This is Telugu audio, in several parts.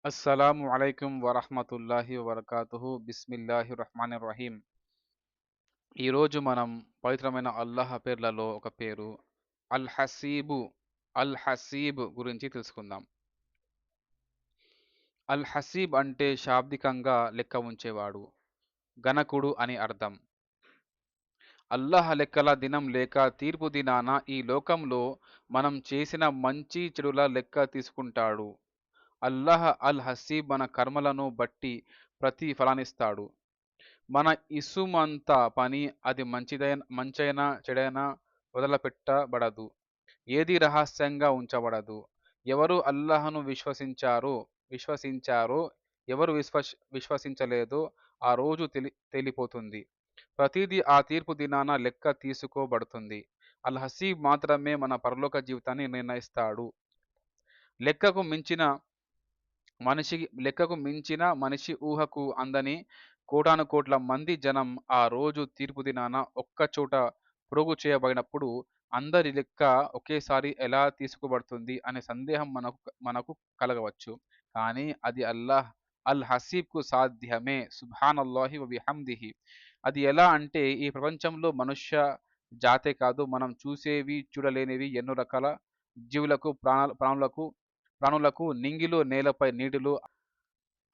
అస్సలాము అలైకుం వరహ్మతుల్లాహి వబర్కాతుహు బిస్మిల్లాహిర్ రహ్మానిర్ రహీం. ఈరోజు మనం పవిత్రమైన అల్లాహ్ పేర్లలో ఒక పేరు అల్ హసీబు అల్ హసీబ్ గురించి తెలుసుకుందాం. అల్ హసీబ్ అంటే శాబ్దికంగా లెక్క ఉంచేవాడు, గణకుడు అని అర్థం. అల్లాహ్ లెక్కల దినం లేక తీర్పు దినాన ఈ లోకంలో మనం చేసిన మంచి చెడుల లెక్క తీసుకుంటాడు. అల్లాహ్ అల్ హసీబ్ మన కర్మలను బట్టి ప్రతిఫలాన్నిస్తాడు. మన ఇసుమంత పని అది మంచైనా చెడైనా వదిలిపెట్టబడదు. ఏది రహస్యంగా ఉంచబడదు. ఎవరు అల్లాహ్ను విశ్వసించారో, ఎవరు విశ్వసించలేదో ఆ రోజు తేలిపోతుంది. ప్రతిదీ ఆ తీర్పు దినాన లెక్క తీసుకోబడుతుంది. అల్ హసీబ్ మాత్రమే మన పరలోక జీవితాన్ని నిర్ణయిస్తాడు. లెక్కకు మించిన లెక్కకు మించిన మనిషి ఊహకు అందని కోటానుకోట్ల మంది జనం ఆ రోజు తీర్పు దినాన ఒక్కచోట పోగు చేయబడినప్పుడు అందరి లెక్క ఒకేసారి ఎలా తీసుకోబడుతుంది అనే సందేహం మనకు మనకు కలగవచ్చు. కానీ అది అల్లాహ్ అల్ హసీబ్కు సాధ్యమే. సుబ్హానల్లాహి వ బిహమ్దిహి. అది ఎలా అంటే ఈ ప్రపంచంలో మనుష్య జాతే కాదు, మనం చూసేవి చూడలేనివి ఎన్నో రకాల జీవులకు ప్రాణులకు నింగిలో నేలపై నీటిలో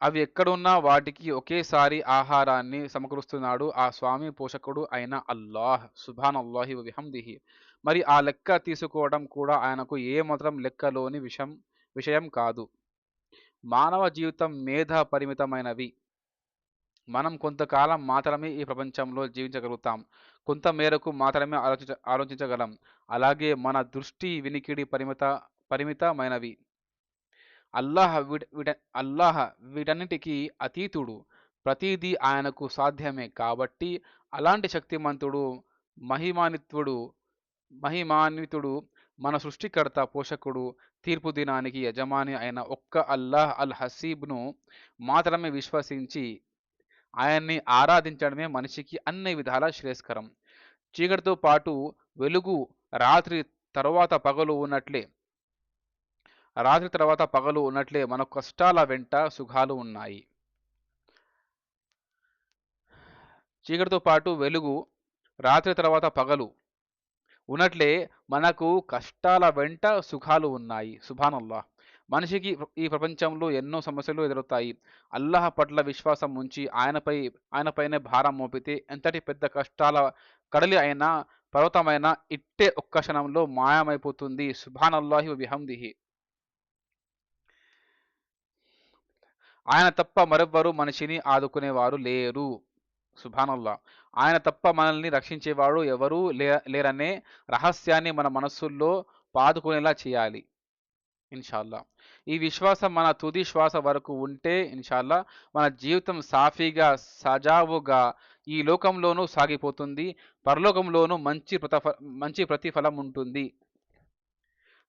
అవి ఎక్కడున్నా వాటికి ఒకేసారి ఆహారాన్ని సమకూరుస్తున్నాడు ఆ స్వామి పోషకుడు అయిన అల్లాహ్. సుబ్హానల్లాహి వ బిహమ్దిహి. మరి ఆ లెక్క తీసుకోవడం కూడా ఆయనకు ఏమాత్రం లెక్కలోని విషయం కాదు. మానవ జీవితం మేధ పరిమితమైనవి. మనం కొంతకాలం మాత్రమే ఈ ప్రపంచంలో జీవించగలుగుతాం. కొంత మేరకు మాత్రమే ఆలోచించగలం. అలాగే మన దృష్టి, వినికిడి పరిమితమైనవి. అల్లాహ్ వీట వీట అల్లాహ్ వీటన్నిటికీ అతీతుడు. ప్రతీదీ ఆయనకు సాధ్యమే. కాబట్టి అలాంటి శక్తిమంతుడు, మహిమాన్వితుడు మహిమాన్వితుడు మన సృష్టికర్త, పోషకుడు, తీర్పు దినానికి యజమాని అయిన ఒక్క అల్లాహ్ అల్ హసీబ్‌ను మాత్రమే విశ్వసించి ఆయన్ని ఆరాధించడమే మనిషికి అన్ని విధాలా శ్రేయస్కరం. చీకటితో పాటు వెలుగు, రాత్రి తరువాత పగలు ఉన్నట్లే మన కష్టాల వెంట సుఖాలు ఉన్నాయి. చీకటితో పాటు వెలుగు, రాత్రి తర్వాత పగలు ఉన్నట్లే మనకు కష్టాల వెంట సుఖాలు ఉన్నాయి. సుబ్హానల్లాహ్. మనిషికి ఈ ప్రపంచంలో ఎన్నో సమస్యలు ఎదురవుతాయి. అల్లాహ్ పట్ల విశ్వాసం ఉంచి ఆయనపైనే భారం మోపితే ఎంతటి పెద్ద కష్టాల కడలి అయినా, పర్వతమైనా ఇట్టే ఒక్క క్షణంలో మాయమైపోతుంది. సుబ్హానల్లాహి వ బిహమ్దిహి. ఆయన తప్ప మరెవ్వరూ మనిషిని ఆదుకునేవారు లేరు. సుబ్హానల్లాహ్. ఆయన తప్ప మనల్ని రక్షించేవాడు ఎవరూ లేరనే రహస్యాన్ని మన మనస్సుల్లో పాదుకునేలా చేయాలి ఇన్షాల్లా. ఈ విశ్వాసం మన తుది శ్వాస వరకు ఉంటే ఇన్షాల్లా మన జీవితం సాఫీగా, సజావుగా ఈ లోకంలోనూ సాగిపోతుంది. పరలోకంలోనూ మంచి ప్రతిఫలం ఉంటుంది.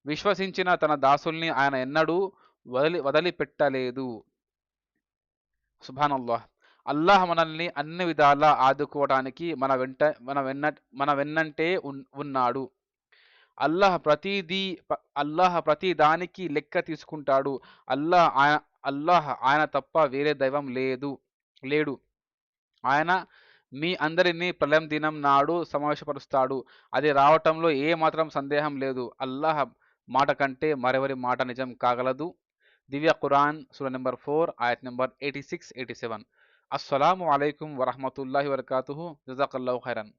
విశ్వసించిన తన దాసుల్ని ఆయన ఎన్నడూ వదిలిపెట్టలేదు. సుబ్హానల్లాహ్. అల్లాహ్ మనల్ని అన్ని విధాలా ఆదుకోవడానికి మన వెన్నంటే ఉన్నాడు. అల్లాహ్ ప్రతి దానికి లెక్క తీసుకుంటాడు. అల్లాహ్ ఆయన తప్ప వేరే దైవం లేడు. ఆయన మీ అందరినీ ప్రళయం దినం నాడు సమావేశపరుస్తాడు. అది రావటంలో ఏ మాత్రం సందేహం లేదు. అల్లాహ్ మాట కంటే మరెవరి మాట నిజం కాగలదు. దివ్య ఖురాన్ సూర నెంబర్ 4 ఆయత్ నెంబర్ 86, 87. అస్సలాము అలైకుం వరహ్మతుల్లాహి వబర్కాతుహు. జజాకల్లాహు ఖైరన్.